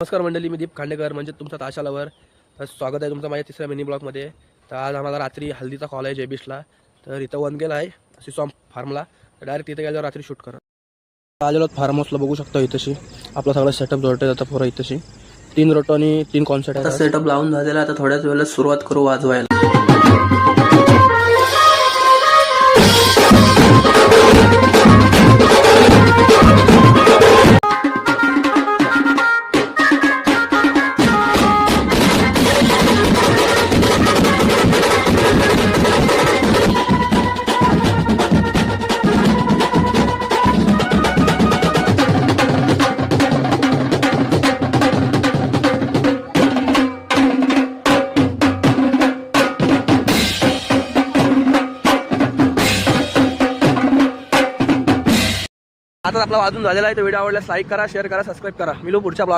नमस्कार मंडळी, मी दीप खांडेकर म्हणजे तुमचा ताशा लवर. तर स्वागत आहे तुमचं माझ्या तिसऱ्या मिनी ब्लॉगमध्ये. तर आज आम्हाला रात्री हल्दीचा कॉल आहे जेबीसला. तर इथं वन गेला आहे सिसॉम फार्मला. तर डायरेक्ट तिथे गेल्यावर रात्री शूट करा. आलेलो फार्म हाऊसला बघू शकता. इथंशी आपला सगळा सेटअप जोडते जातं पुरा. इथंशी 3 रोटो आणि 3 कॉन्सर्ट आता सेटअप लावून झालेला. आता थोड्याच वेळेला सुरुवात करू वाजवायला. आता आपला वाजून झालेला आहे. तर व्हिडिओ आवडल्यास लाईक करा, शेअर करा, सबस्क्राईब करा. मिळू पुढच्या ब्लॉग.